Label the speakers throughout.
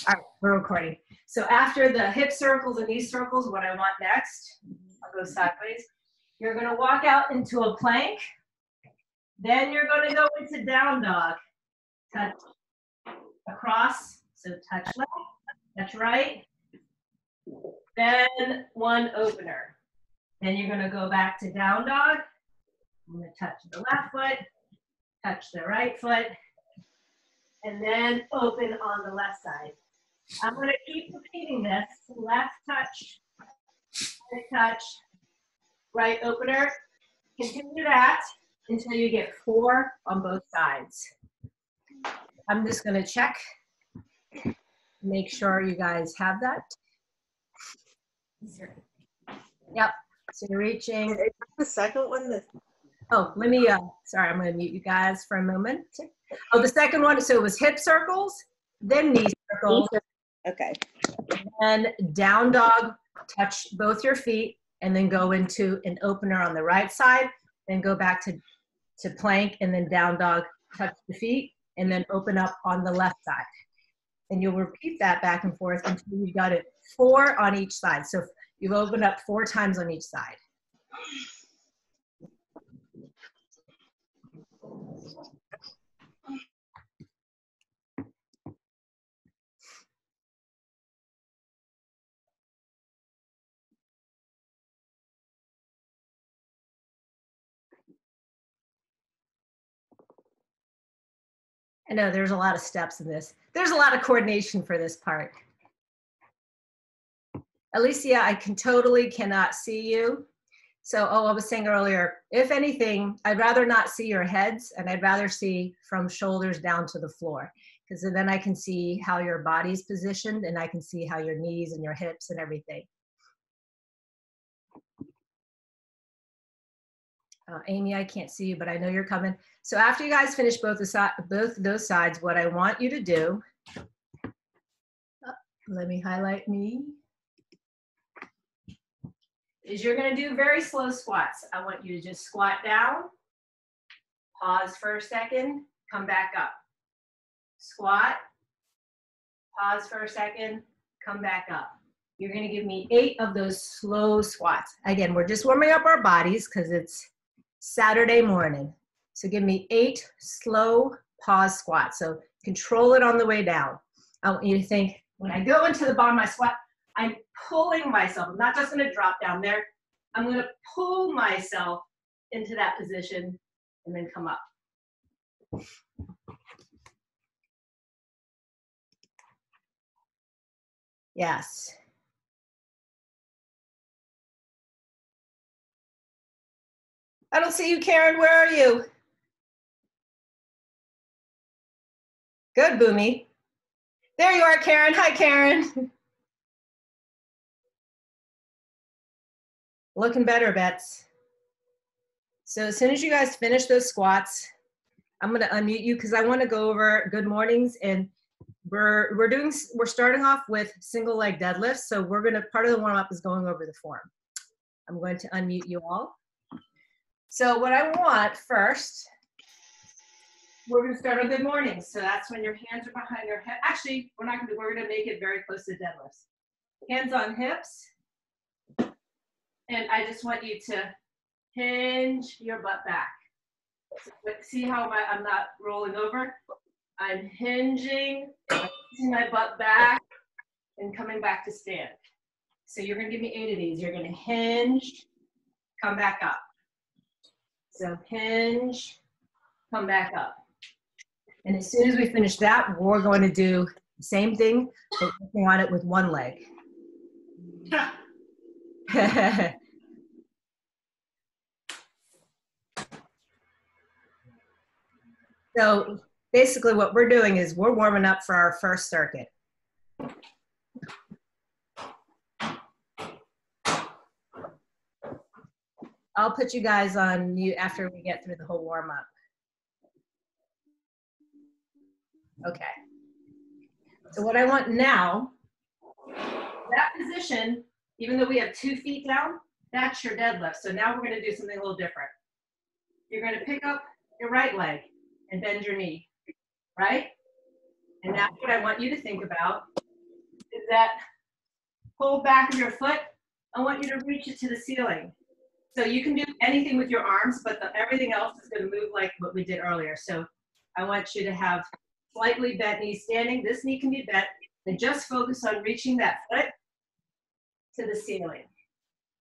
Speaker 1: All right, we're recording. So after the hip circles and knee circles, what I want next, I'll go sideways. You're going to walk out into a plank. Then you're going to go into down dog. Touch across, so touch left, touch right. Then one opener. Then you're going to go back to down dog. I'm going to touch the left foot, touch the right foot, and then open on the left side. I'm going to keep repeating this. Left touch, right touch, right opener. Continue that until you get 4 on both sides. I'm just going to check, make sure you guys have that. Yep. So you're reaching.
Speaker 2: The second one.
Speaker 1: Oh, let me, sorry, I'm going to mute you guys for a moment. Oh, the second one, so it was hip circles, then knee circles.
Speaker 2: Okay.
Speaker 1: And down dog, touch both your feet, and then go into an opener on the right side, then go back to plank, and then down dog, touch the feet, and then open up on the left side. And you'll repeat that back and forth until you've got it 4 on each side. So you've opened up 4 times on each side. I know there's a lot of steps in this. There's a lot of coordination for this part. Alicia, I totally cannot see you. So, I was saying earlier, if anything, I'd rather not see your heads, and I'd rather see from shoulders down to the floor, because then I can see how your body's positioned, and I can see how your knees and your hips and everything. Amy, I can't see you, but I know you're coming. So after you guys finish both those sides, what I want you to do, let me highlight me, is you're going to do very slow squats. I want you to just squat down, pause for a second, come back up. Squat, pause for a second, come back up. You're going to give me 8 of those slow squats. Again, we're just warming up our bodies because it's Saturday morning. So give me 8 slow pause squats. So control it on the way down. I want you to think, when I go into the bottom of my squat, I'm pulling myself. I'm not just going to drop down there. I'm going to pull myself into that position and then come up. Yes. I don't see you, Karen. Where are you? Good, Boomy. There you are, Karen. Hi, Karen. Looking better, Bets. So as soon as you guys finish those squats, I'm going to unmute you because I want to go over good mornings, and we're starting off with single leg deadlifts. So part of the warm up is going over the form. I'm going to unmute you all. So what I want first, we're going to start on good mornings. So that's when your hands are behind your head. Actually, we're going to make it very close to deadlifts. Hands on hips. And I just want you to hinge your butt back. So, see how I'm not rolling over? I'm hinging, pushing my butt back, and coming back to stand. So you're going to give me 8 of these. You're going to hinge, come back up. So hinge, come back up. And as soon as we finish that, we're going to do the same thing, but working on it with one leg. So basically what we're doing is we're warming up for our first circuit. I'll put you guys on mute after we get through the whole warm up. Okay. So what I want now, that position, even though we have 2 feet down, that's your deadlift. So now we're going to do something a little different. You're going to pick up your right leg and bend your knee, right? And that's what I want you to think about that whole back of your foot, I want you to reach it to the ceiling. So you can do anything with your arms, but everything else is going to move like what we did earlier. So I want you to have slightly bent knees standing. This knee can be bent, and just focus on reaching that foot to the ceiling.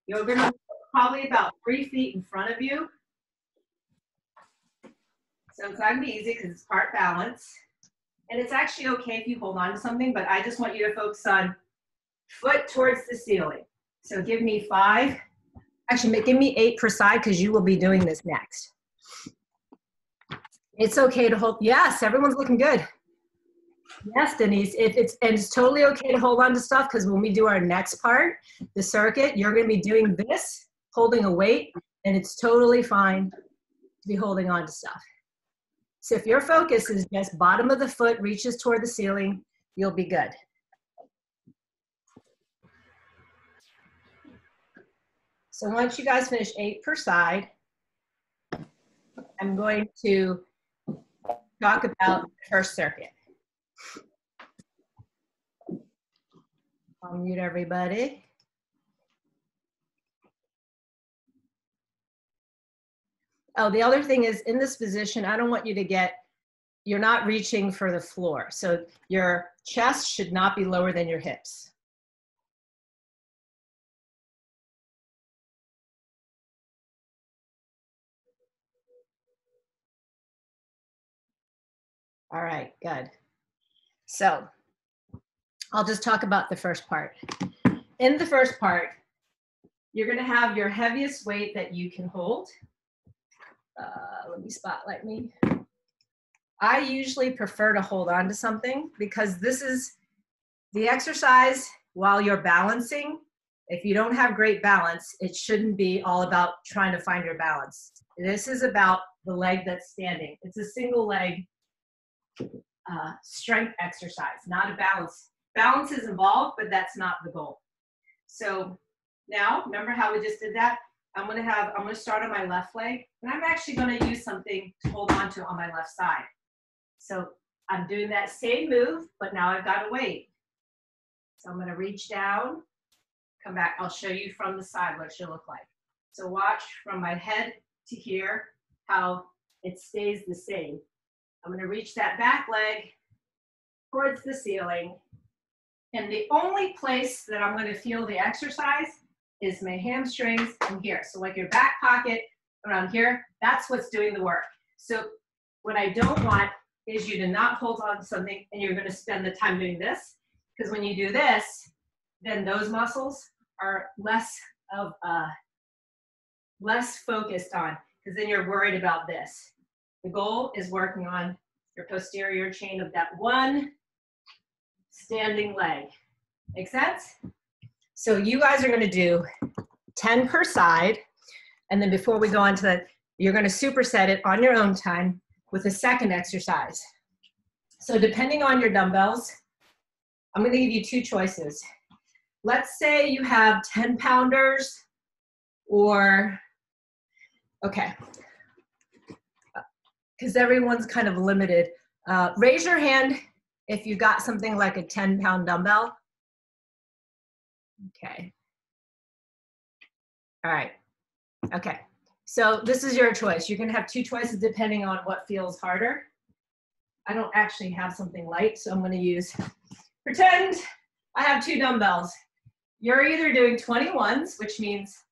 Speaker 1: You're going to probably about 3 feet in front of you. So it's not going to be easy because it's part balance. And it's actually okay if you hold on to something, but I just want you to focus on foot towards the ceiling. So give me 5. Actually, give me 8 per side because you will be doing this next. It's okay to hold. Yes, everyone's looking good. Yes, Denise, it's totally okay to hold on to stuff because when we do our next part, the circuit, you're going to be doing this, holding a weight, and it's totally fine to be holding on to stuff. So if your focus is just bottom of the foot reaches toward the ceiling, you'll be good. So once you guys finish 8 per side, I'm going to talk about the first circuit. I'll mute everybody. Oh, the other thing is in this position, I don't want you to you're not reaching for the floor. So your chest should not be lower than your hips. All right, good. So I'll just talk about the first part. In the first part, you're going to have your heaviest weight that you can hold. Let me spotlight me. I usually prefer to hold on to something because this is the exercise while you're balancing. If you don't have great balance, it shouldn't be all about trying to find your balance. This is about the leg that's standing. It's a single leg strength exercise, not a balance. Balance is involved, but that's not the goal. So now, remember how we just did that? I'm going to start on my left leg, and I'm actually going to use something to hold on to on my left side. So I'm doing that same move, but now I've got a weight. So I'm going to reach down, come back. I'll show you from the side what it should look like. So watch from my head to here how it stays the same. I'm going to reach that back leg towards the ceiling. And the only place that I'm going to feel the exercise is my hamstrings and here. So like your back pocket around here, that's what's doing the work. So what I don't want is you to not hold on to something and you're going to spend the time doing this. Because when you do this, then those muscles are less focused on, because then you're worried about this. The goal is working on your posterior chain of that one standing leg. Make sense? So you guys are going to do 10 per side. And then before we go on to that, you're going to superset it on your own time with a second exercise. So depending on your dumbbells, I'm going to give you 2 choices. Let's say you have 10 pounders or, okay, because everyone's kind of limited. Raise your hand if you got something like a 10-pound dumbbell. Okay. All right. Okay. So this is your choice. You can have 2 choices depending on what feels harder. I don't actually have something light, so I'm going to pretend I have 2 dumbbells. You're either doing 21s, which means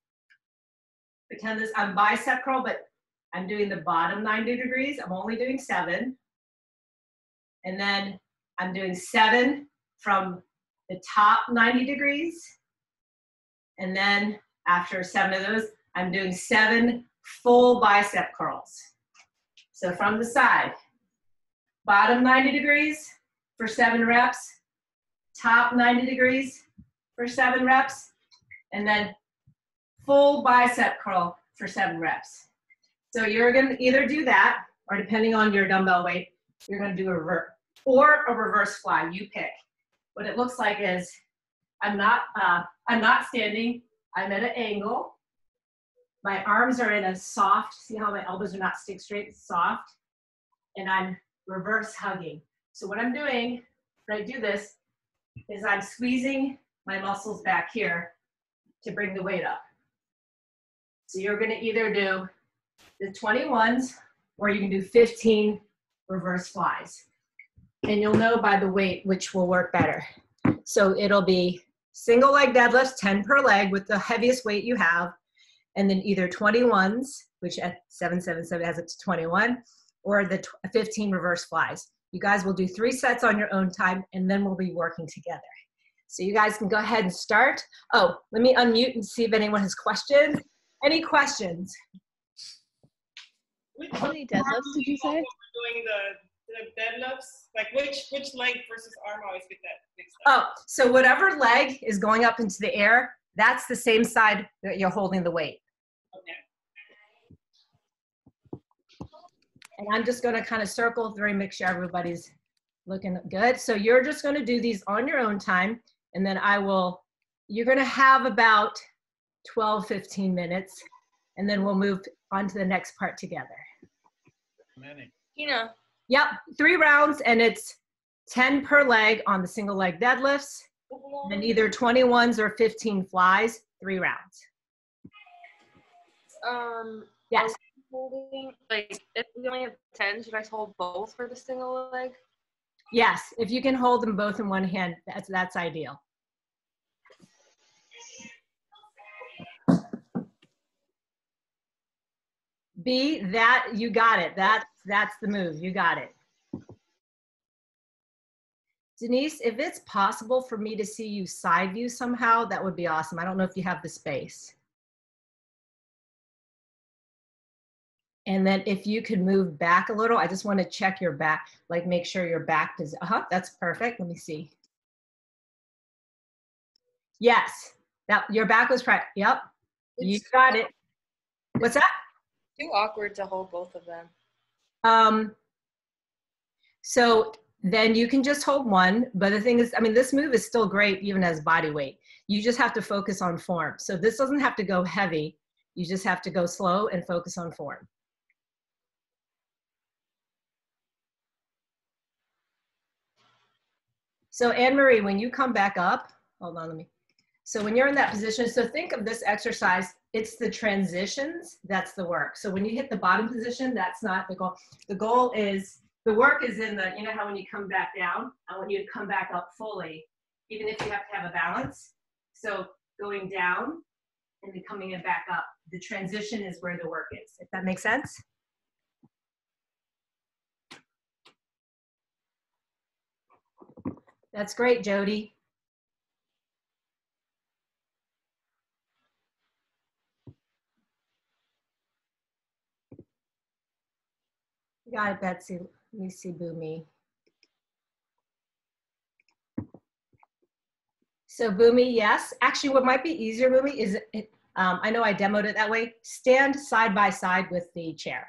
Speaker 1: pretend this, I'm bicep curl, but I'm doing the bottom 90 degrees. I'm only doing 7. And then I'm doing 7 from the top 90 degrees. And then after 7 of those, I'm doing 7 full bicep curls. So from the side, bottom 90 degrees for 7 reps, top 90 degrees for 7 reps, and then full bicep curl for 7 reps. So you're going to either do that, or depending on your dumbbell weight, you're going to do a reverse fly. You pick. What it looks like is I'm not standing. I'm at an angle. My arms are in a soft. See how my elbows are not stick straight? Soft. And I'm reverse hugging. So what I'm doing when I do this, is I'm squeezing my muscles back here to bring the weight up. So you're gonna either do the 21s or you can do 15 reverse flies. And you'll know by the weight which will work better. So it'll be single leg deadlifts, 10 per leg with the heaviest weight you have, and then either 21s, which at 777 has it to 21, or the 15 reverse flies. You guys will do 3 sets on your own time, and then we'll be working together. So you guys can go ahead and start. Oh, let me unmute and see if anyone has questions. Any questions?
Speaker 3: How many deadlifts did you say?
Speaker 4: Doing the deadlifts, like which leg versus arm, I always get that mixed up.
Speaker 1: Oh, so whatever leg is going up into the air, that's the same side that you're holding the weight.
Speaker 4: Okay.
Speaker 1: And I'm just going to kind of circle through and make sure everybody's looking good. So you're just going to do these on your own time, and then you're going to have about 12, 15 minutes, and then we'll move on to the next part together.
Speaker 4: Many.
Speaker 3: Tina.
Speaker 1: Yep, 3 rounds, and it's 10 per leg on the single leg deadlifts, and either 21s or 15 flies, 3 rounds. Yes.
Speaker 3: Holding, like, if we only have 10, should I hold both for the single leg?
Speaker 1: Yes, if you can hold them both in one hand, that's ideal. B, you got it. That's the move. You got it. Denise, if it's possible for me to see you side view somehow, that would be awesome. I don't know if you have the space. And then if you could move back a little, I just want to check your back, like make sure your back is, that's perfect. Let me see. Yes, your back was right. Yep, you got it. What's that?
Speaker 3: Too awkward to hold both of them.
Speaker 1: So then you can just hold one, but the thing is, I mean, this move is still great even as body weight. You just have to focus on form. So this doesn't have to go heavy. You just have to go slow and focus on form. So Anne-Marie, when you come back up, hold on, so when you're in that position, so think of this exercise, it's the transitions, that's the work. So when you hit the bottom position, that's not the goal. The goal is, the work is in the, you know how when you come back down, I want you to come back up fully, even if you have to have a balance. So going down and then coming it back up. The transition is where the work is, if that makes sense. That's great, Jody. You got it, Betsy. Let me see, Boomy. So Boomy, yes. Actually, what might be easier, Boomy, is, I know I demoed it that way, stand side by side with the chair.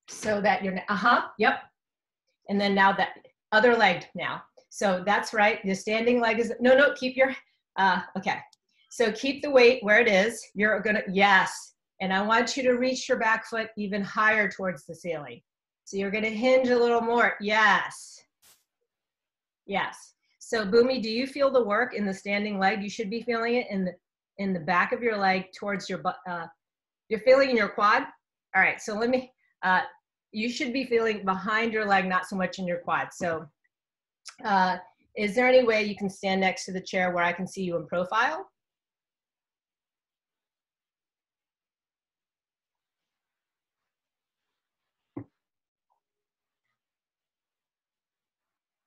Speaker 1: So that you're, yep. And then now that other leg now. So that's right, the standing leg is, no, keep your, okay. So keep the weight where it is. You're gonna, yes. And I want you to reach your back foot even higher towards the ceiling. So you're gonna hinge a little more, yes. Yes. So Boomy, do you feel the work in the standing leg? You should be feeling it in the back of your leg towards your butt. You're feeling in your quad? All right, so let me, you should be feeling behind your leg, not so much in your quad. So is there any way you can stand next to the chair where I can see you in profile?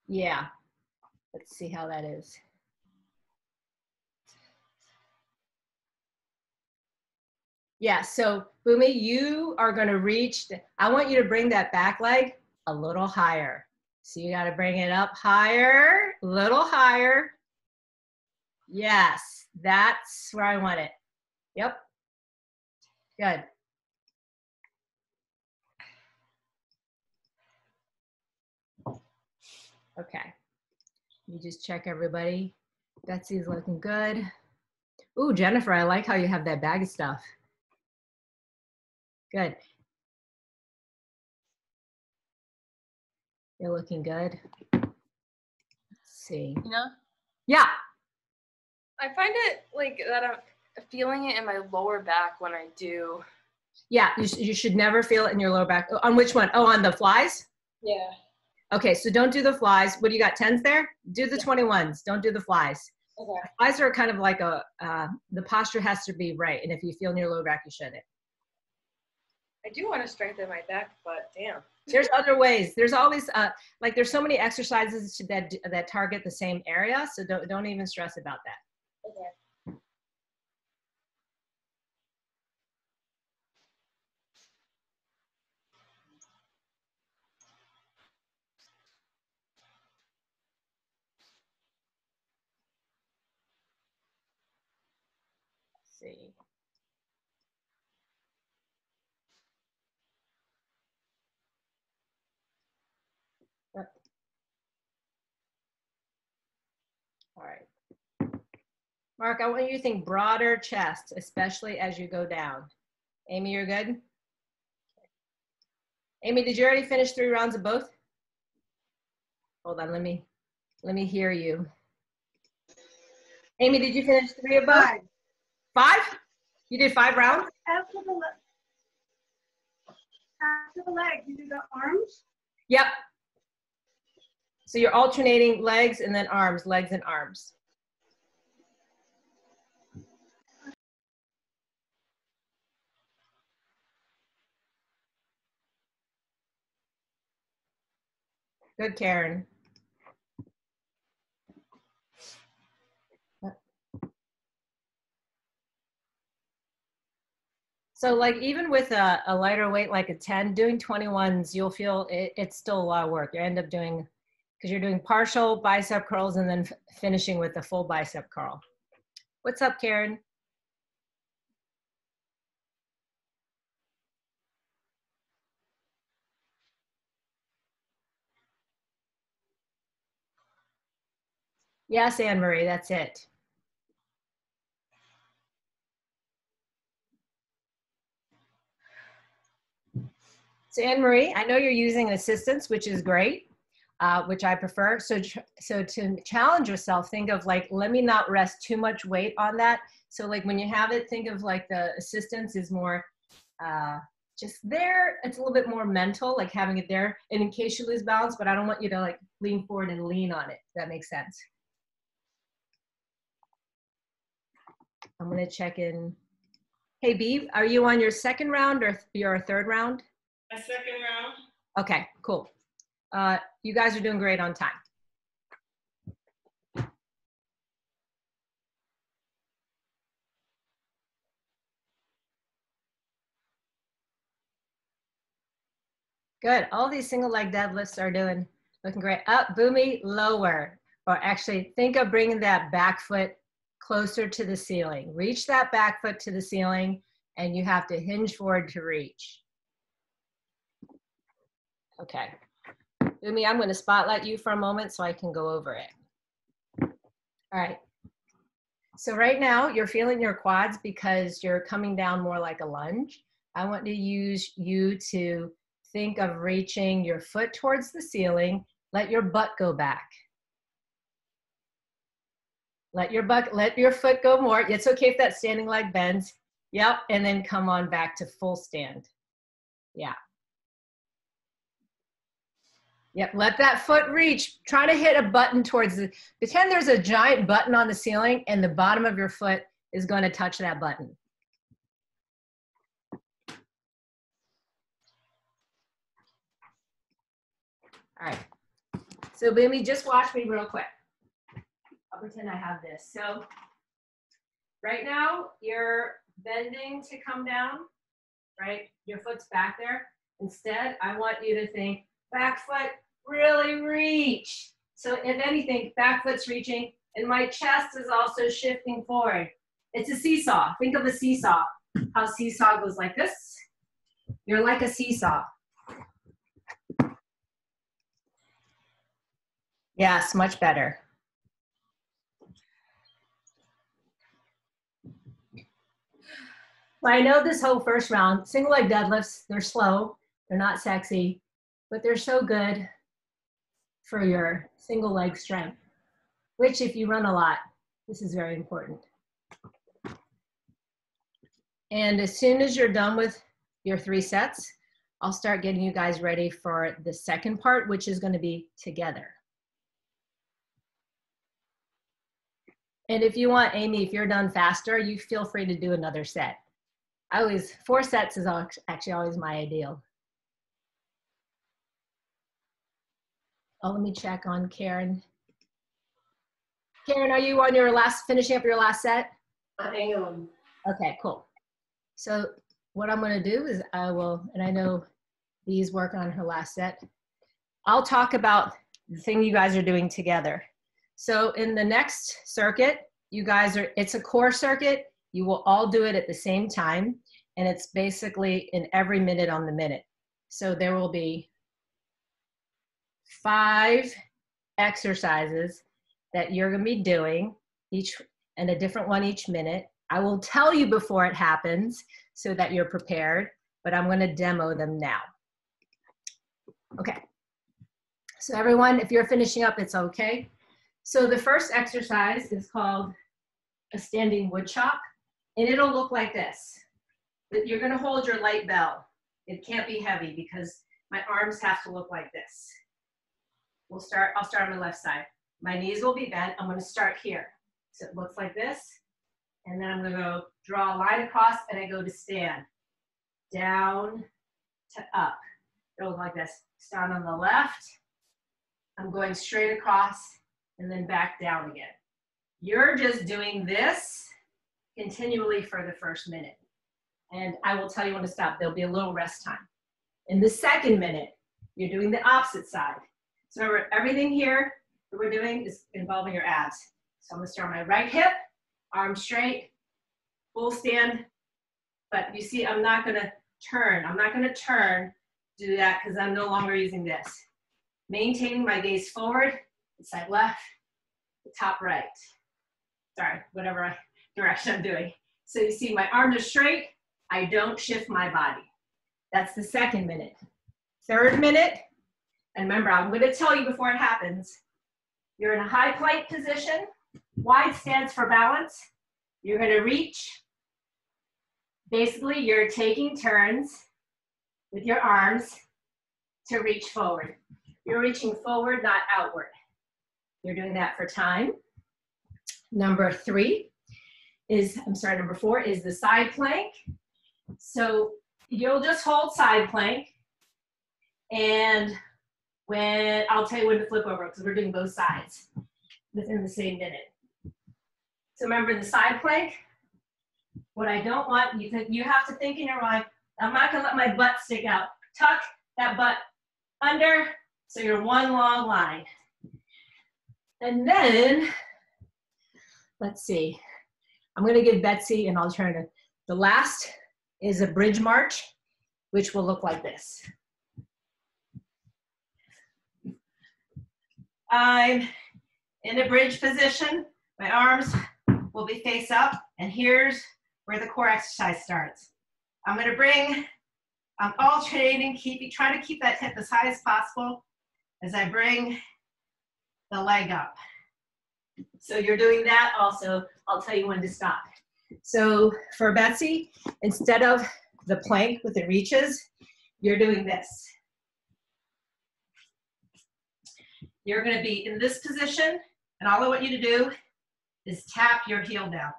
Speaker 1: Yeah, let's see how that is. Yeah, so Boomy, you are gonna reach, I want you to bring that back leg a little higher. So you gotta bring it up higher, a little higher. Yes, that's where I want it. Yep, good. Okay, you just check everybody. Betsy's looking good. Ooh, Jennifer, I like how you have that bag of stuff. Good. You're looking good. Let's see.
Speaker 3: You know?
Speaker 1: Yeah.
Speaker 3: I find it like that I'm feeling it in my lower back when I do.
Speaker 1: Yeah, you should never feel it in your lower back. On which one? Oh, on the flies?
Speaker 3: Yeah.
Speaker 1: Okay, so don't do the flies. What do you got, 10s there? Do the 21s. Don't do the flies.
Speaker 3: Okay.
Speaker 1: Flies are kind of like the posture has to be right. And if you feel in your lower back, you shouldn't.
Speaker 3: I do want to strengthen my back, but damn.
Speaker 1: There's other ways. There's always, like there's so many exercises that target the same area. So don't even stress about that.
Speaker 3: Okay.
Speaker 1: Let's see. All right. Mark, I want you to think broader chest, especially as you go down. Amy, you're good? Amy, did you already finish 3 rounds of both? Hold on, let me hear you. Amy, did you finish 3 of both? 5? You did 5 rounds?
Speaker 5: After the leg, you do the arms?
Speaker 1: Yep. So you're alternating legs and then arms, legs and arms. Good, Karen. So like even with a lighter weight like a 10, doing 21s, you'll feel it's still a lot of work. You end up doing, because you're doing partial bicep curls and then finishing with the full bicep curl. What's up, Karen? Yes, Anne Marie, that's it. So Anne Marie, I know you're using assistance, which is great, which I prefer. So to challenge yourself, think of like, let me not rest too much weight on that. So like when you have it, think of like the assistance is more just there. It's a little bit more mental, like having it there. And in case you lose balance, but I don't want you to like lean forward and lean on it. If that makes sense. I'm gonna check in. Hey B, are you on your 2nd round or your 3rd round?
Speaker 4: My 2nd round.
Speaker 1: Okay, cool. You guys are doing great on time. Good. All these single leg deadlifts are looking great. Up, Boomy, lower. Or actually think of bringing that back foot closer to the ceiling. Reach that back foot to the ceiling and you have to hinge forward to reach. Okay. Boomy, I'm going to spotlight you for a moment so I can go over it. All right. So right now you're feeling your quads because you're coming down more like a lunge. I want to use you to think of reaching your foot towards the ceiling. Let your butt go back. Let your foot go more. It's okay if that standing leg bends. Yep, and then come on back to full stand. Yeah. Yep, let that foot reach. Try to hit a button towards pretend there's a giant button on the ceiling and the bottom of your foot is going to touch that button. All right. So Boomy, just watch me real quick. I'll pretend I have this. So right now you're bending to come down, right? Your foot's back there. Instead, I want you to think back foot, really reach. So if anything, back foot's reaching and my chest is also shifting forward. It's a seesaw. Think of a seesaw. How seesaw goes like this. You're like a seesaw. Yes, much better. I know this whole first round, single leg deadlifts, they're slow, they're not sexy, but they're so good for your single leg strength. which if you run a lot, this is very important. And as soon as you're done with your 3 sets, I'll start getting you guys ready for the second part, which is going to be together. And if you want, Amy, if you're done faster, you feel free to do another set. 4 sets is actually always my ideal. Oh, let me check on Karen. Karen, are you on your finishing up your last set?
Speaker 2: I am.
Speaker 1: Okay, cool. So what I'm gonna do is and I know Bee's working on her last set. I'll talk about the thing you guys are doing together. So in the next circuit, it's a core circuit. You will all do it at the same time. And it's basically in every minute on the minute. So there will be 5 exercises that you're gonna be doing, and a different one each minute. I will tell you before it happens so that you're prepared, but I'm gonna demo them now. Okay, so everyone, if you're finishing up, it's okay. So the first exercise is called a standing wood chop, and it'll look like this. You're gonna hold your light bell. It can't be heavy because my arms have to look like this. I'll start on the left side. My knees will be bent. I'm gonna start here. So it looks like this. And then I'm gonna go draw a line across and I go to stand. Down to up. It'll look like this. Stand on the left. I'm going straight across and then back down again. You're just doing this continually for the first minute. And I will tell you when to stop. There'll be a little rest time. In the second minute, you're doing the opposite side. So remember, everything here that we're doing is involving your abs. So I'm gonna start on my right hip, arms straight, full stand. But you see, I'm not gonna turn. I'm not gonna turn, do that, because I'm no longer using this. Maintaining my gaze forward, the side left, the top right. Sorry, whatever direction I'm doing. So you see my arms are straight, I don't shift my body. That's the second minute. Third minute, and remember, I'm gonna tell you before it happens, you're in a high plank position, wide stance for balance. You're gonna reach. Basically, you're taking turns with your arms to reach forward. You're reaching forward, not outward. You're doing that for time. Number 4 is the side plank. So you'll just hold side plank, and I'll tell you when to flip over because we're doing both sides within the same minute. So remember the side plank, what I don't want, you have to think in your mind, I'm not gonna let my butt stick out. Tuck that butt under, so you're one long line. And then, let's see, I'm gonna give Betsy an alternative. The last is a bridge march, which will look like this. I'm in a bridge position. My arms will be face up, and here's where the core exercise starts. I'm alternating, trying to keep that hip as high as possible as I bring the leg up. So you're doing that also. I'll tell you when to stop. So for Betsy, instead of the plank with the reaches, you're doing this. You're gonna be in this position, and all I want you to do is tap your heel down.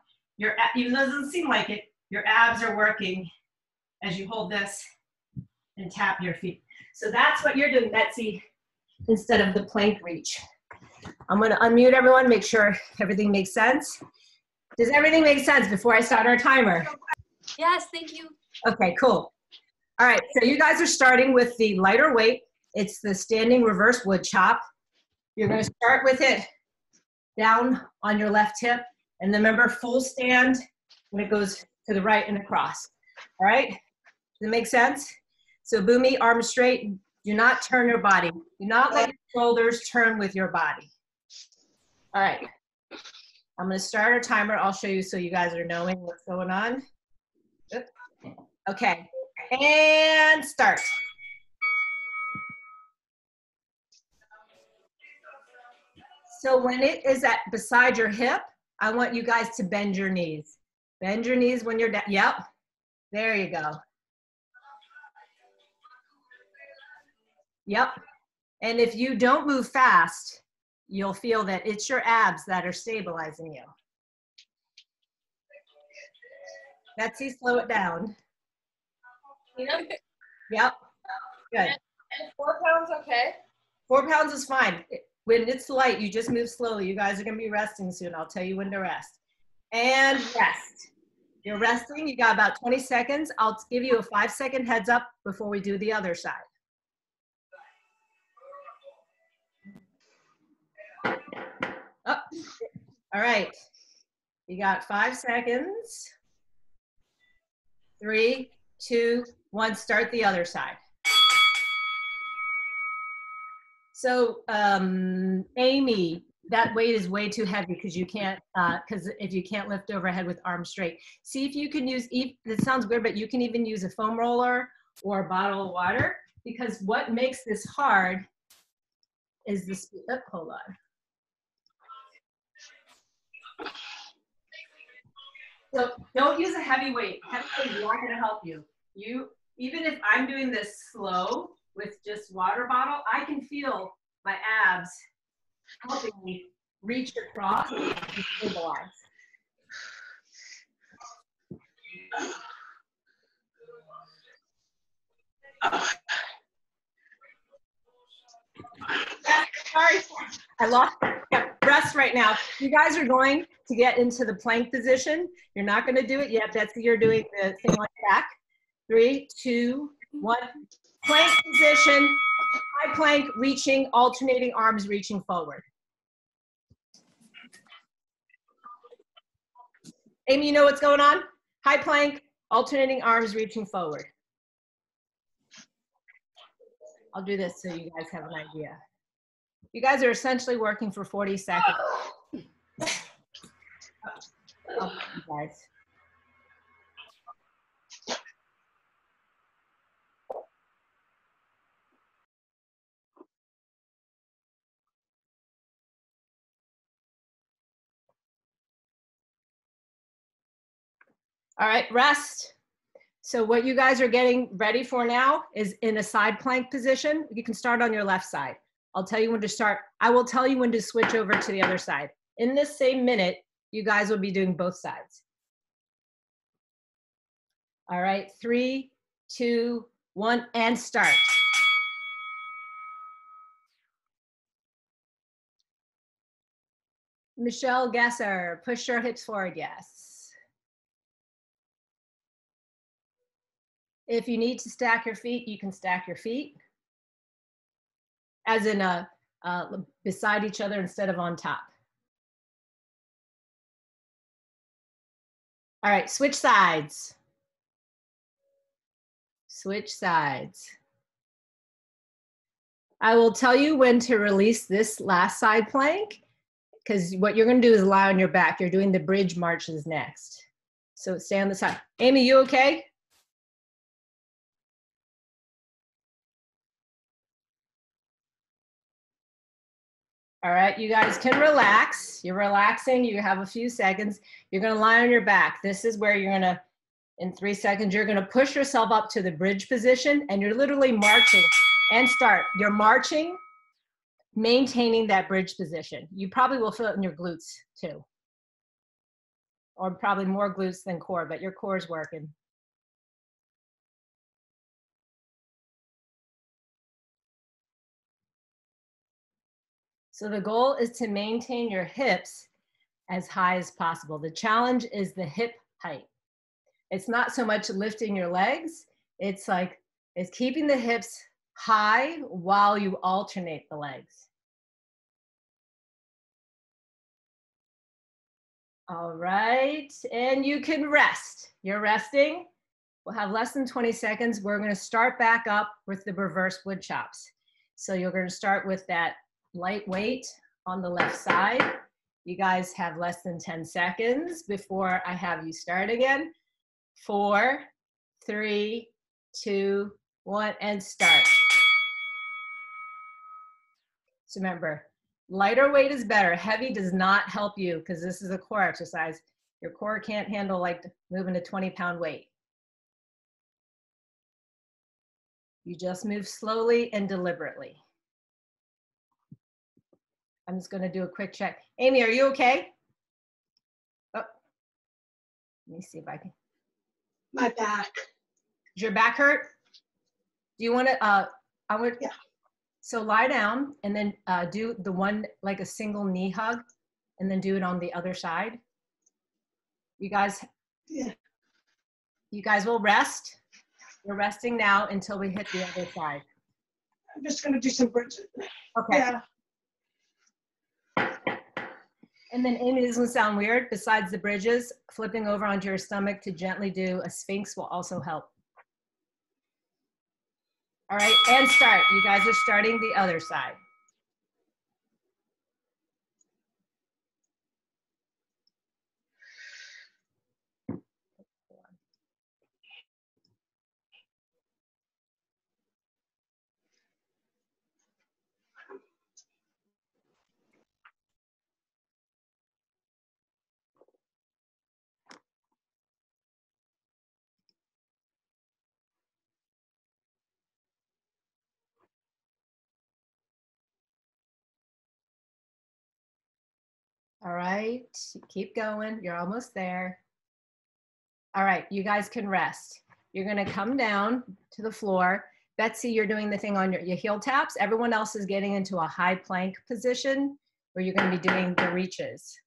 Speaker 1: Even though it doesn't seem like it, your abs are working as you hold this and tap your feet. So that's what you're doing, Betsy, instead of the plank reach. I'm gonna unmute everyone, make sure everything makes sense. Does everything make sense before I start our timer?
Speaker 3: Yes, thank you.
Speaker 1: Okay, cool. All right, so you guys are starting with the lighter weight. It's the standing reverse wood chop. You're gonna start with it down on your left hip, and then remember, full stand when it goes to the right and across. All right, does it make sense? So Boomy, arms straight. Do not turn your body. Do not let your shoulders turn with your body. All right, I'm gonna start our timer. I'll show you so you guys are knowing what's going on. Okay, and start. So when it is at beside your hip, I want you guys to bend your knees. Bend your knees when you're down. Yep. There you go. Yep. And if you don't move fast, you'll feel that it's your abs that are stabilizing you. Betsy, slow it down. Yep. Good.
Speaker 3: And 4 pounds, okay?
Speaker 1: 4 pounds is fine. When it's light, you just move slowly. You guys are going to be resting soon. I'll tell you when to rest. And rest. You're resting. You got about 20 seconds. I'll give you a 5-second heads up before we do the other side. Oh. All right. You got 5 seconds. 3, 2, 1. Start the other side. So, Amy, that weight is way too heavy because you can't, because if you can't lift overhead with arms straight. See if you can use, it sounds weird, but you can even use a foam roller or a bottle of water, because what makes this hard is the speed. Oh, hold on. So don't use a heavy weight. Heavy weight is not going to help you. Even if I'm doing this slow with just water bottle, I can feel my abs helping me reach across and stabilize. Sorry, I lost. Yeah, rest right now. You guys are going to get into the plank position. You're not going to do it yet. Betsy, you're doing the thing like back. 3, 2, 1. Plank position. High plank, reaching, alternating arms, reaching forward. Amy, you know what's going on? High plank, alternating arms, reaching forward. I'll do this so you guys have an idea. You guys are essentially working for 40 seconds. Oh, you guys. All right, rest. So what you guys are getting ready for now is in a side plank position. You can start on your left side. I'll tell you when to start. I will tell you when to switch over to the other side. In this same minute, you guys will be doing both sides. All right, 3, 2, 1, and start. Michelle Gesser, push your hips forward, yes. If you need to stack your feet, you can stack your feet. As in beside each other instead of on top. All right, switch sides. Switch sides. I will tell you when to release this last side plank, because what you're going to do is lie on your back. You're doing the bridge marches next. So stay on the side. Amy, you okay? All right, you guys can relax. You're relaxing. You have a few seconds. You're going to lie on your back. This is where you're going to, in 3 seconds, you're going to push yourself up to the bridge position, and you're literally marching. And start. You're marching, maintaining that bridge position. You probably will feel it in your glutes too. Or probably more glutes than core, but your core is working. So the goal is to maintain your hips as high as possible. The challenge is the hip height. It's not so much lifting your legs. It's keeping the hips high while you alternate the legs. All right, and you can rest. You're resting. We'll have less than 20 seconds. We're going to start back up with the reverse wood chops. So you're going to start with that light weight on the left side. You guys have less than 10 seconds before I have you start again. 4, 3, 2, 1, and start. So remember, Lighter weight is better. Heavy does not help you because this is a core exercise. Your core can't handle like moving a 20-pound weight. You just move slowly and deliberately. I'm just gonna do a quick check. Amy, are you okay? Oh, let me see if I can.
Speaker 5: My back.
Speaker 1: Does your back hurt? Do you wanna, I would,
Speaker 5: Yeah.
Speaker 1: So lie down and then do the one, like a single knee hug, and then do it on the other side. You guys,
Speaker 5: Yeah.
Speaker 1: you guys will rest. We're resting now until we hit the other side.
Speaker 5: I'm just gonna do some bridges.
Speaker 1: Okay.
Speaker 5: Yeah.
Speaker 1: And then Amy, this doesn't sound weird. Besides the bridges, flipping over onto your stomach to gently do a sphinx will also help. All right, and start. You guys are starting the other side. All right, keep going. You're almost there. All right, you guys can rest. You're gonna come down to the floor. Betsy, you're doing the thing on your heel taps. Everyone else is getting into a high plank position where you're gonna be doing the reaches.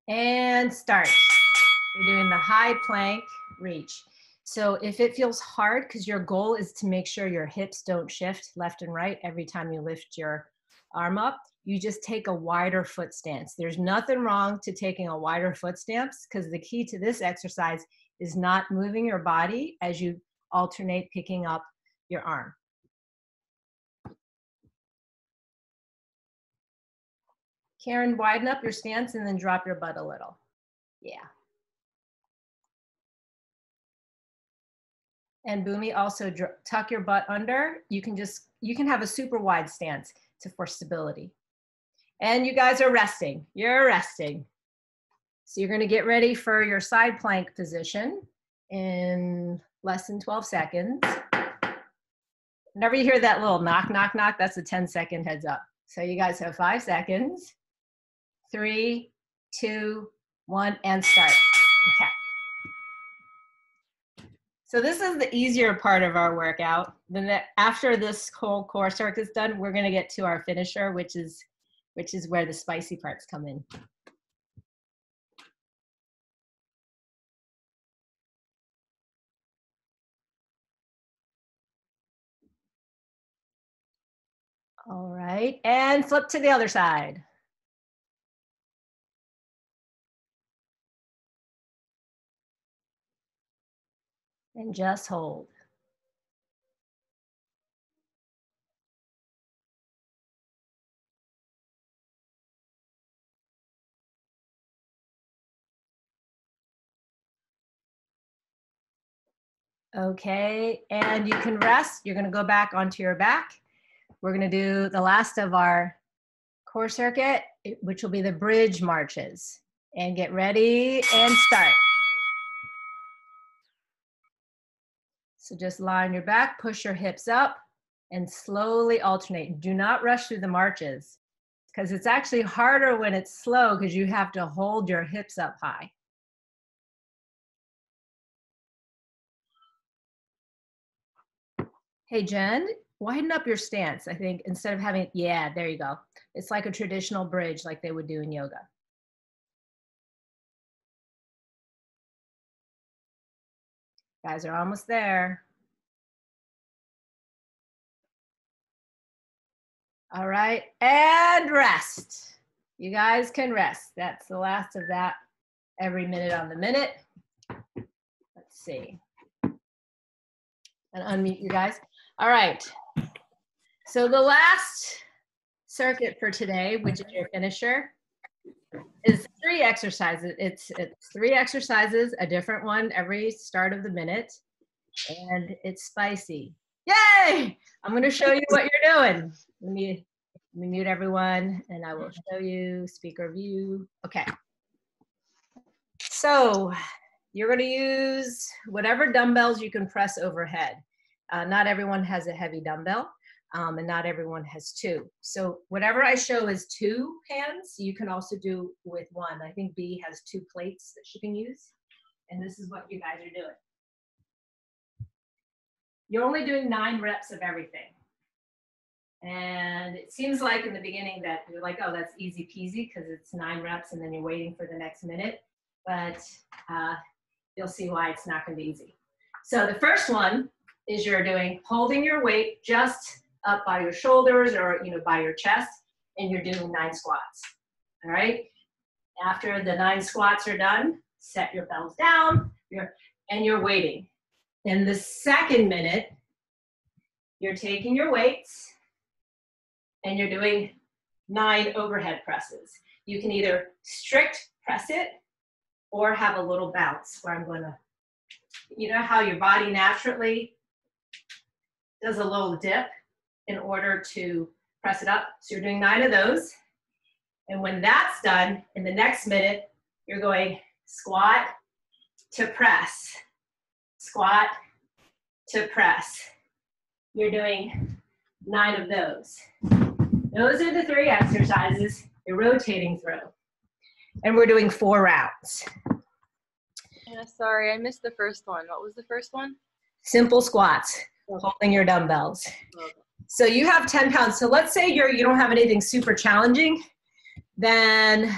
Speaker 1: And start. You're doing the high plank reach. So if it feels hard, because your goal is to make sure your hips don't shift left and right every time you lift your arm up, you just take a wider foot stance. There's nothing wrong to taking a wider foot stance, because the key to this exercise is not moving your body as you alternate picking up your arm. Karen, widen up your stance and then drop your butt a little. Yeah. And Boomy, also tuck your butt under. You can have a super wide stance for stability. And you guys are resting. You're resting. So you're gonna get ready for your side plank position in less than 12 seconds. Whenever you hear that little knock, knock, knock, that's a 10-second heads up. So you guys have 5 seconds. 3, 2, 1, and start. Okay. So this is the easier part of our workout. Then after this whole core circuit is done, we're gonna get to our finisher, which is where the spicy parts come in. All right, and flip to the other side. And just hold. Okay, and you can rest. You're gonna go back onto your back. We're gonna do the last of our core circuit, which will be the bridge marches. And get ready and start. So just lie on your back, push your hips up, and slowly alternate. Do not rush through the marches, because it's actually harder when it's slow because you have to hold your hips up high. Hey, Jen, widen up your stance, I think, instead of having, yeah, there you go. It's like a traditional bridge like they would do in yoga. Guys are almost there. All right, and rest. You guys can rest. That's the last of that every minute on the minute. Let's see. And unmute you guys. All right. So the last circuit for today, which is your finisher, is 3 exercises. It's 3 exercises, a different one every start of the minute. and it's spicy. Yay! I'm gonna show you what you're doing. Let me mute everyone and I will show you speaker view. Okay. So you're gonna use whatever dumbbells you can press overhead. Not everyone has a heavy dumbbell and not everyone has two. So whatever I show is 2 hands, you can also do with 1. I think B has 2 plates that she can use. And this is what you guys are doing. You're only doing 9 reps of everything. And it seems like in the beginning that you're like, oh, that's easy peasy because it's 9 reps and then you're waiting for the next minute. But you'll see why it's not going to be easy. So the first one is you're doing holding your weight just up by your shoulders or by your chest, and you're doing 9 squats. All right. After the 9 squats are done, set your bells down, and you're waiting. In the second minute, you're taking your weights and you're doing 9 overhead presses. You can either strict press it or have a little bounce where I'm gonna, how your body naturally does a little dip in order to press it up. So you're doing 9 of those. And when that's done, in the next minute, you're going squat to press, squat to press. You're doing 9 of those. Those are the 3 exercises you're rotating through. And we're doing 4 rounds.
Speaker 3: Yeah, sorry, I missed the first one. What was the first one?
Speaker 1: Simple squats, holding your dumbbells.
Speaker 3: Okay.
Speaker 1: So you have 10 pounds. So let's say you don't have anything super challenging, then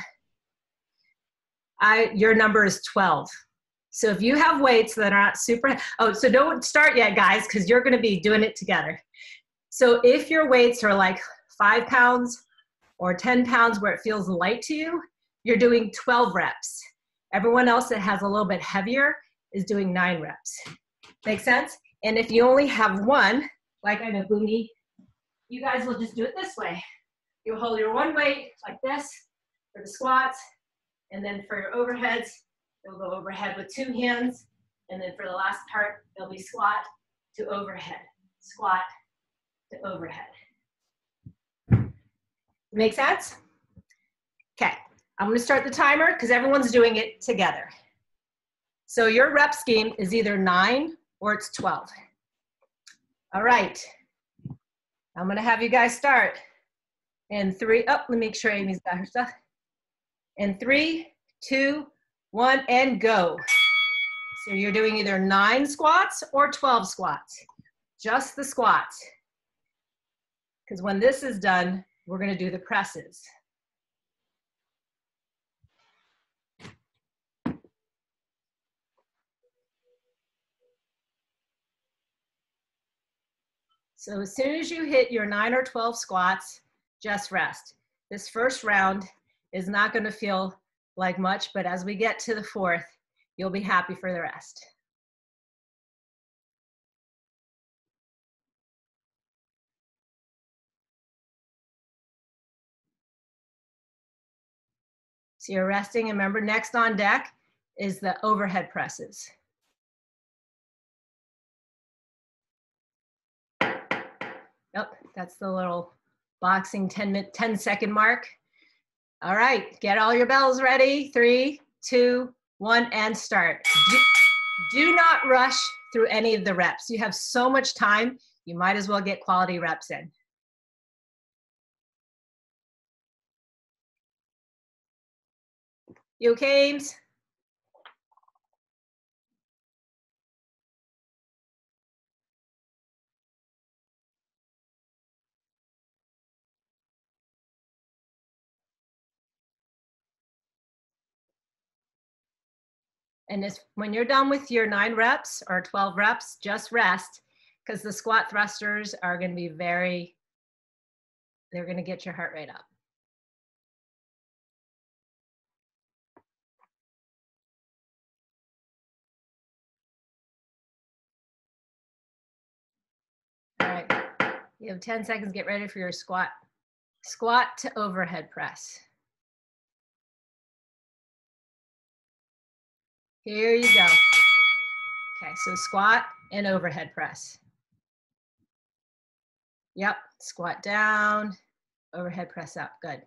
Speaker 1: your number is 12. So if you have weights that are not super, so don't start yet, guys, because you're going to be doing it together. So if your weights are like 5 pounds or 10 pounds where it feels light to you, you're doing 12 reps. Everyone else that has a little bit heavier is doing 9 reps. Make sense? And if you only have 1, like I know Booney, you guys will just do it this way. You'll hold your 1 weight like this for the squats, and then for your overheads, you'll go overhead with 2 hands, and then for the last part, it'll be squat to overhead, squat to overhead. Make sense? Okay, I'm gonna start the timer because everyone's doing it together. So your rep scheme is either 9 or it's 12. All right, I'm gonna have you guys start. In 3, let me make sure Amy's got her stuff. In 3, 2, 1, and go. So you're doing either 9 squats or 12 squats, just the squats. Because when this is done, we're gonna do the presses. So as soon as you hit your 9 or 12 squats, just rest. This first round is not going to feel like much, but as we get to the 4th, you'll be happy for the rest. So you're resting, and remember, next on deck is the overhead presses. Yep, that's the little boxing 10-second mark. All right, get all your bells ready. 3, 2, 1, and start. Do not rush through any of the reps. You have so much time, you might as well get quality reps in. You okay, Ames? And when you're done with your 9 reps or 12 reps, just rest, because the squat thrusters are going to be they're going to get your heart rate up. All right, you have 10 seconds, get ready for your squat. Squat to overhead press. Here you go. Okay, so squat and overhead press. Yep, squat down, overhead press up, good.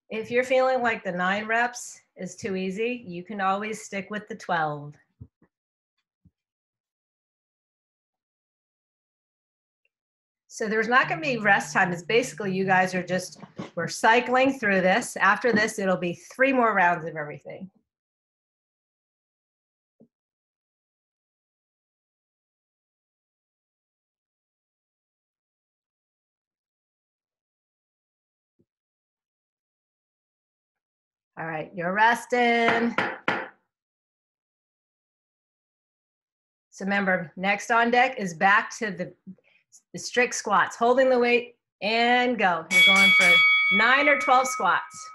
Speaker 1: If you're feeling like the 9 reps is too easy, you can always stick with the 12. So there's not going to be rest time. It's basically you guys are just, we're cycling through this. After this, it'll be 3 more rounds of everything. All right, you're resting. So remember, next on deck is back to the strict squats, holding the weight and go. You're going for 9 or 12 squats.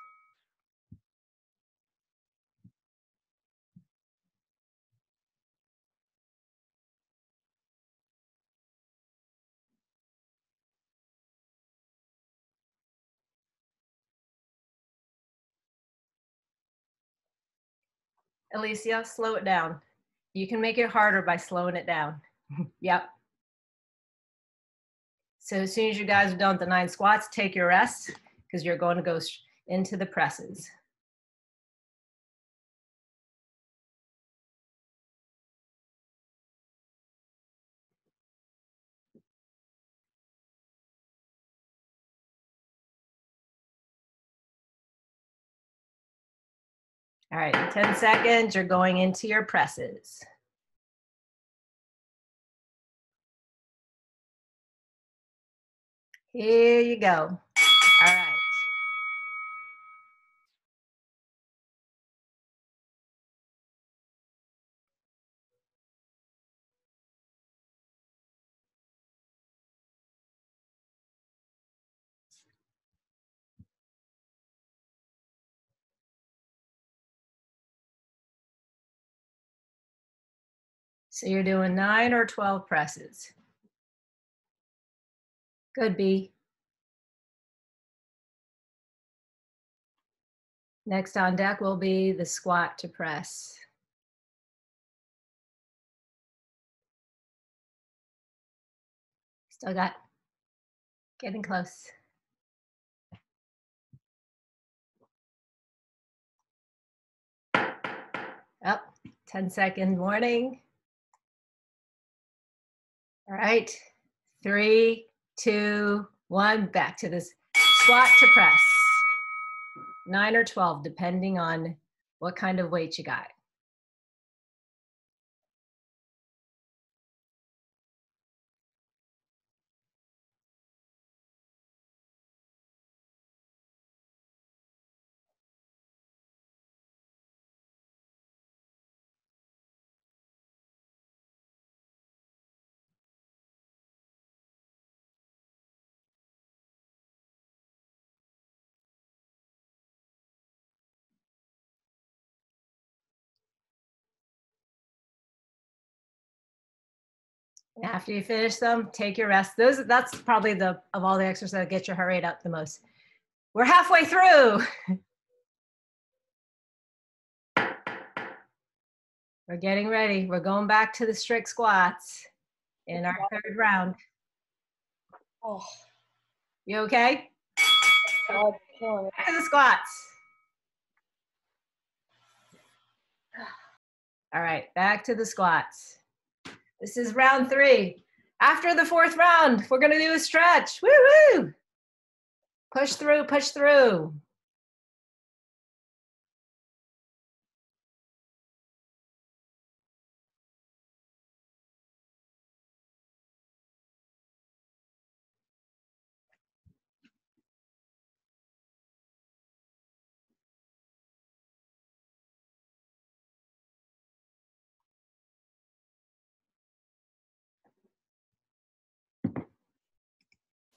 Speaker 1: Alicia, slow it down. You can make it harder by slowing it down. Yep. So as soon as you guys are done with the 9 squats, take your rest because you're going to go into the presses. All right, in 10 seconds, you're going into your presses. Here you go. All right. So you're doing 9 or 12 presses. Good, B. Next on deck will be the squat to press. Still got, getting close. Up, 10-second warning. All right, 3, 2, 1, back to this squat to press. 9 or 12, depending on what kind of weight you got. After you finish them, take your rest. That's probably of all the exercises that get your heart rate up the most. We're halfway through. We're getting ready. We're going back to the strict squats in our 3rd round.
Speaker 3: Oh,
Speaker 1: You okay?
Speaker 3: God, killing it.
Speaker 1: Back to the squats. All right, back to the squats. This is round 3. After the 4th round, we're gonna do a stretch. Woo woo! Push through, push through.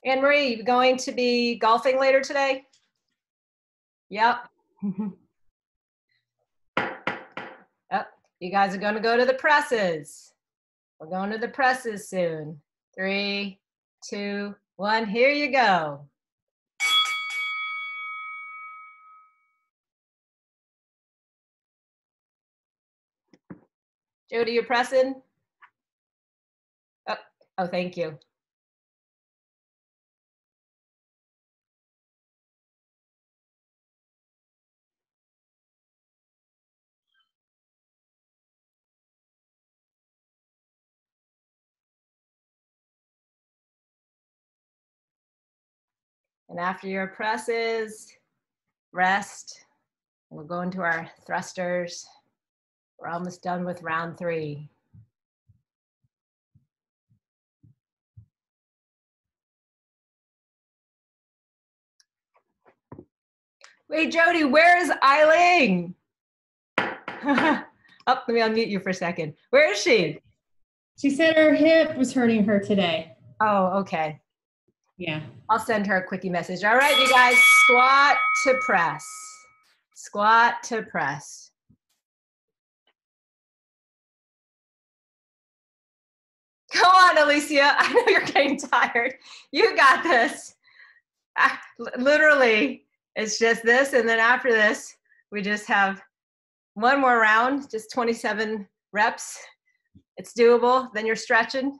Speaker 1: Anne Marie, you going to be golfing later today? Yep. Yep. You guys are going to go to the presses. We're going to the presses soon. 3, 2, 1. Here you go. Jody, you're pressing? Oh, thank you. And after your presses, rest. We'll go into our thrusters. We're almost done with round 3. Wait, Jody, where is Eileen? Oh, let me unmute you for a second. Where is she?
Speaker 6: She said her hip was hurting her today.
Speaker 1: Oh, okay.
Speaker 6: Yeah.
Speaker 1: I'll send her a quickie message. All right, you guys, squat to press. Squat to press. Come on, Alicia. I know you're getting tired. You got this. Literally, it's just this. And then after this, we just have one more round, just 27 reps. It's doable. Then you're stretching.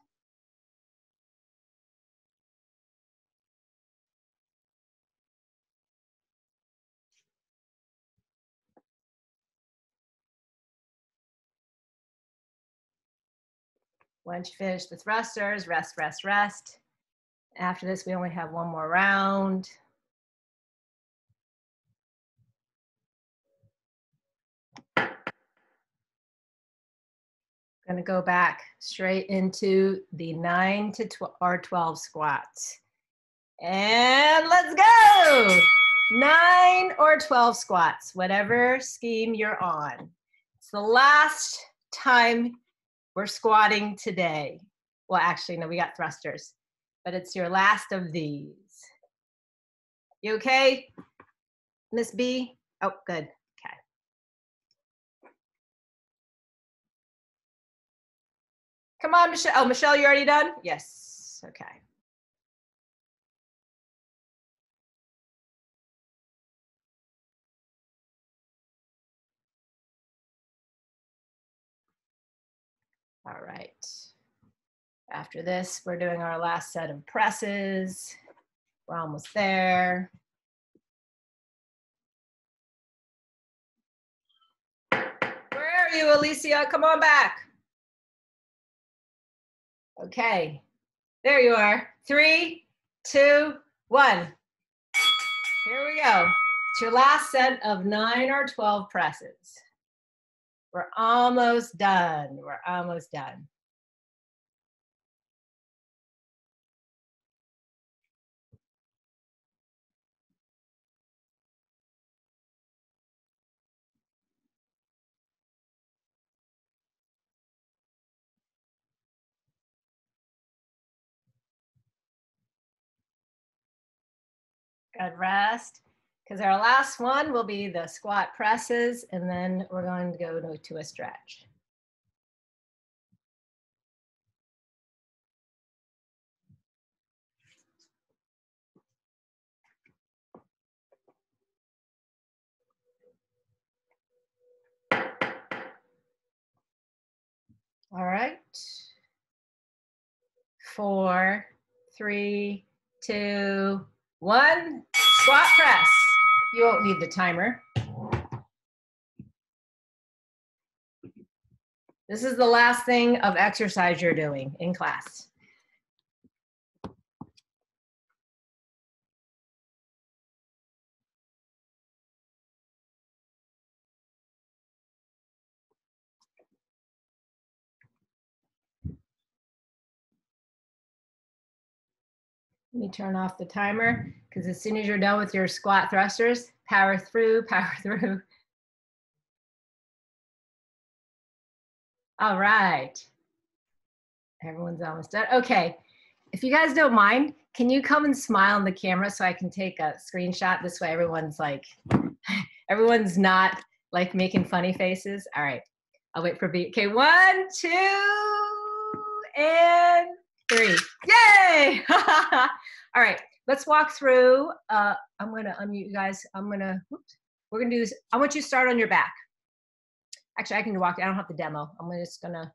Speaker 1: Once you finish the thrusters, rest, rest, rest. After this, we only have one more round. Going to go back straight into the 9 to 12 squats. And let's go. 9 or 12 squats, whatever scheme you're on. It's the last time we're squatting today. Well, actually, no, we got thrusters, but it's your last of these. You okay, Miss B? Oh, good. Okay. Come on, Michelle. Oh, Michelle, you already done? Yes. Okay. All right. After this, we're doing our last set of presses. We're almost there. Where are you, Alicia? Come on back. Okay, there you are. 3, 2, 1. Here we go. It's your last set of 9 or 12 presses. We're almost done. We're almost done. Good rest, because our last one will be the squat presses, and then we're going to go to a stretch. All right. 4, 3, 2, 1. Squat press. You won't need the timer. This is the last thing of exercise you're doing in class. Let me turn off the timer, because as soon as you're done with your squat thrusters, power through, power through. All right. Everyone's almost done. Okay. If you guys don't mind, can you come and smile on the camera so I can take a screenshot? This way everyone's like, everyone's not like making funny faces. All right. I'll wait for B. Okay, 1, 2, and 3. Yay! All right, let's walk through. I'm gonna unmute you guys. We're gonna do this. I want you to start on your back. Actually, I can walk, I don't have to demo. I'm just gonna,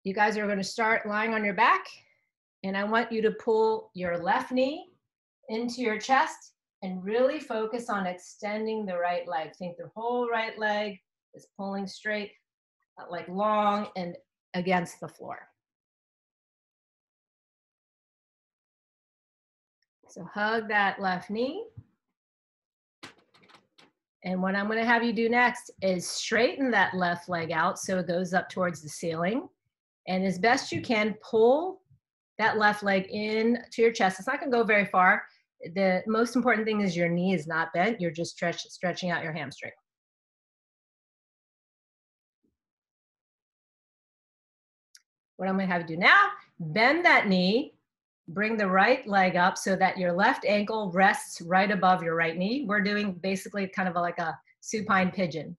Speaker 1: you guys are gonna start lying on your back, and I want you to pull your left knee into your chest and really focus on extending the right leg. Think the whole right leg is pulling straight, like long and against the floor. So hug that left knee. And what I'm going to have you do next is straighten that left leg out so it goes up towards the ceiling. And as best you can, pull that left leg in to your chest. It's not going to go very far. The most important thing is your knee is not bent. You're just stretching out your hamstring. What I'm going to have you do now, bend that knee, bring the right leg up so that your left ankle rests right above your right knee. We're doing basically kind of like a supine pigeon.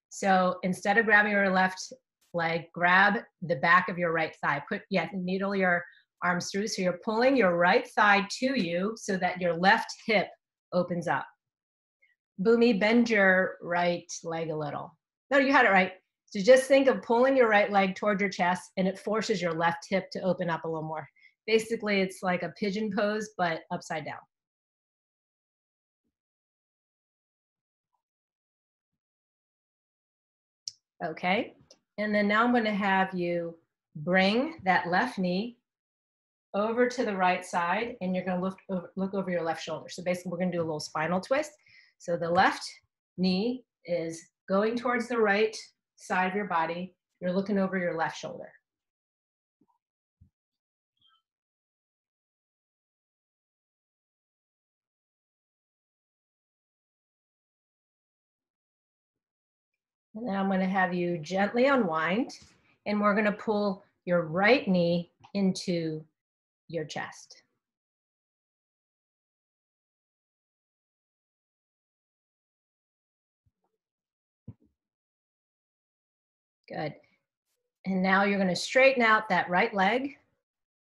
Speaker 1: So instead of grabbing your left leg, grab the back of your right thigh. Needle your arms through. So you're pulling your right thigh to you so that your left hip opens up. Boomy, bend your right leg a little. No, you had it right. So just think of pulling your right leg toward your chest, and it forces your left hip to open up a little more. Basically, it's like a pigeon pose, but upside down. Okay, and then now I'm going to have you bring that left knee over to the right side, and you're going to look over your left shoulder. So basically, we're going to do a little spinal twist. So the left knee is going towards the right side of your body. You're looking over your left shoulder. And then I'm going to have you gently unwind, and we're going to pull your right knee into your chest. Good. And now you're going to straighten out that right leg,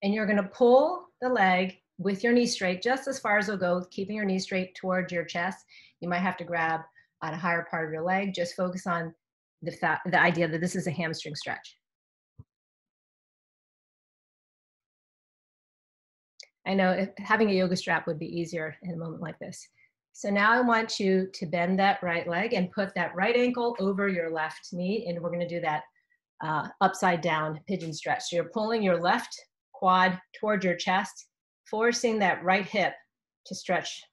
Speaker 1: and you're going to pull the leg with your knee straight, just as far as it'll go, keeping your knee straight towards your chest. You might have to grab on a higher part of your leg. Just focus on the idea that this is a hamstring stretch. I know having a yoga strap would be easier in a moment like this. So now I want you to bend that right leg and put that right ankle over your left knee, and we're going to do that upside down pigeon stretch. So you're pulling your left quad toward your chest, forcing that right hip to stretch.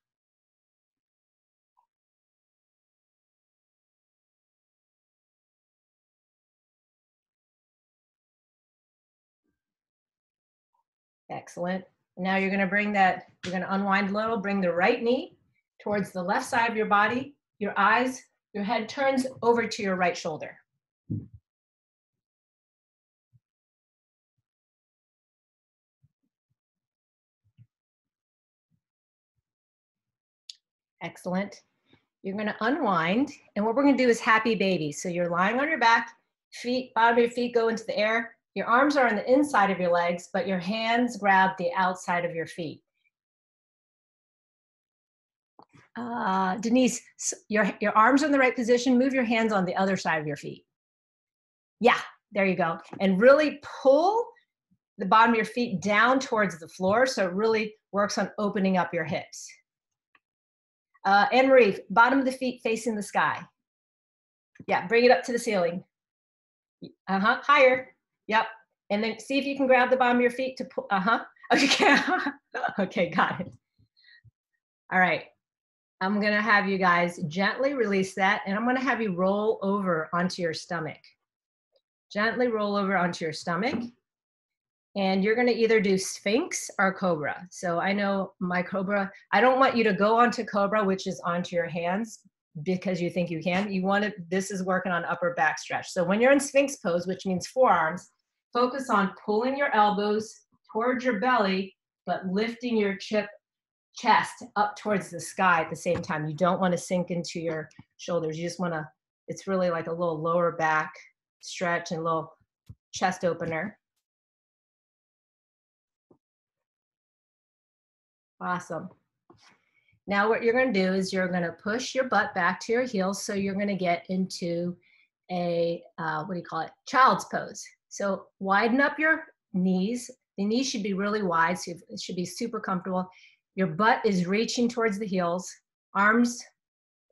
Speaker 1: Excellent. Now you're going to bring that, you're going to unwind a little, bring the right knee towards the left side of your body, your eyes, your head turns over to your right shoulder. Excellent. You're going to unwind, and what we're going to do is happy baby. So you're lying on your back, feet, bottom of your feet go into the air. Your arms are on the inside of your legs, but your hands grab the outside of your feet. Denise, your arms are in the right position. Move your hands on the other side of your feet. Yeah, there you go. And really pull the bottom of your feet down towards the floor so it really works on opening up your hips. Anne-Marie, bottom of the feet facing the sky. Yeah, bring it up to the ceiling. Higher. Yep. And then see if you can grab the bottom of your feet to pull. Okay. Okay, got it. All right. I'm going to have you guys gently release that, and I'm going to have you roll over onto your stomach. Gently roll over onto your stomach. And you're going to either do Sphinx or Cobra. So I know my Cobra, I don't want you to go onto Cobra, which is onto your hands because you think you can. You want to, this is working on upper back stretch. So when you're in Sphinx pose, which means forearms, focus on pulling your elbows towards your belly, but lifting your chest up towards the sky at the same time. You don't want to sink into your shoulders. You just want to, it's really like a little lower back stretch and a little chest opener. Awesome. Now what you're going to do is you're going to push your butt back to your heels. So you're going to get into a, what do you call it? Child's pose. So widen up your knees. The knees should be really wide, so it should be super comfortable. Your butt is reaching towards the heels. Arms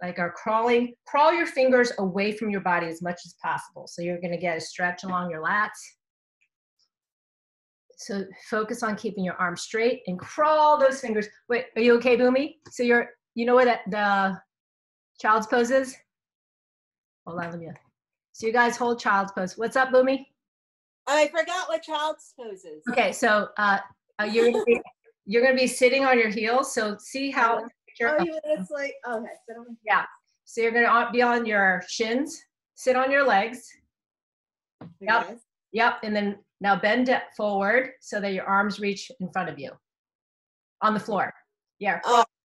Speaker 1: like are crawling. Crawl your fingers away from your body as much as possible. So you're gonna get a stretch along your lats. So focus on keeping your arms straight and crawl those fingers. Wait, are you okay, Boomy? So you know where the child's pose is? Hold on, let me. So you guys hold child's pose. What's up, Boomy?
Speaker 2: I forgot what child's pose is.
Speaker 1: Okay, so you're gonna be sitting on your heels. So see how?
Speaker 2: It's like, okay.
Speaker 1: Yeah. So you're gonna be on your shins. Sit on your legs. Yep. Yep. And then now bend forward so that your arms reach in front of you on the floor. Yeah.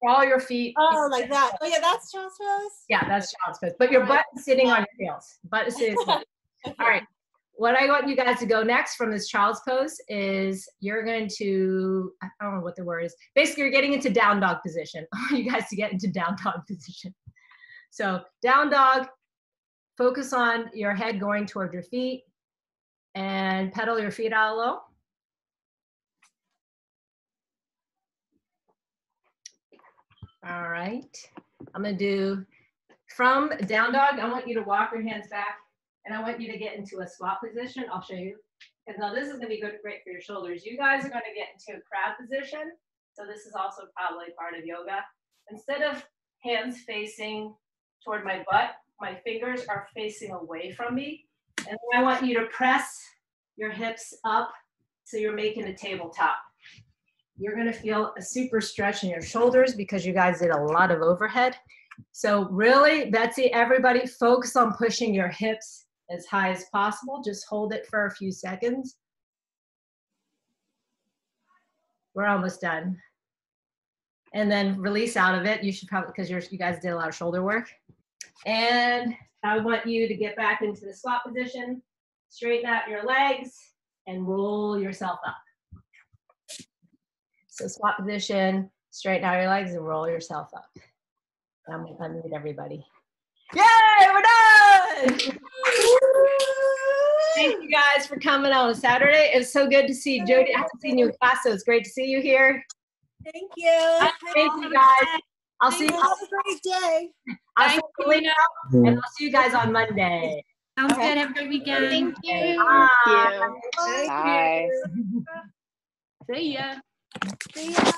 Speaker 1: Crawl your feet.
Speaker 2: Oh, like that. Oh, yeah, that's child's pose?
Speaker 1: Yeah, that's child's pose. But your butt is sitting on your heels. Butt is sitting. All right. What I want you guys to go next from this child's pose is you're going to, I don't know what the word is. Basically, you're getting into down dog position. I want you guys to get into down dog position. So down dog, focus on your head going toward your feet and pedal your feet out low. All right. I'm going to do from down dog. I want you to walk your hands back. And I want you to get into a squat position. I'll show you. Because now this is going to be great for your shoulders. You guys are going to get into a crab position. So this is also probably part of yoga. Instead of hands facing toward my butt, my fingers are facing away from me. And then I want you to press your hips up so you're making a tabletop. You're going to feel a super stretch in your shoulders because you guys did a lot of overhead. So really, Betsy, everybody focus on pushing your hips as high as possible. Just hold it for a few seconds. We're almost done. And then release out of it. You should probably, because you guys did a lot of shoulder work. And I want you to get back into the squat position, straighten out your legs, and roll yourself up. So squat position, straighten out your legs, and roll yourself up. I'm going to unmute everybody. Yay, we're done! Thank you guys for coming on a Saturday. It was so good to see Jody. I haven't seen you in class, so it's great to see you here.
Speaker 2: Thank you.
Speaker 1: Thank you guys. I'll see you.
Speaker 2: Have a great day.
Speaker 1: I'll see you later, and I'll see you guys on Monday.
Speaker 6: Sounds good. Have a good weekend.
Speaker 3: Thank you.
Speaker 1: Bye.
Speaker 2: Bye.
Speaker 3: See ya.
Speaker 2: See ya.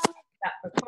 Speaker 1: Bye.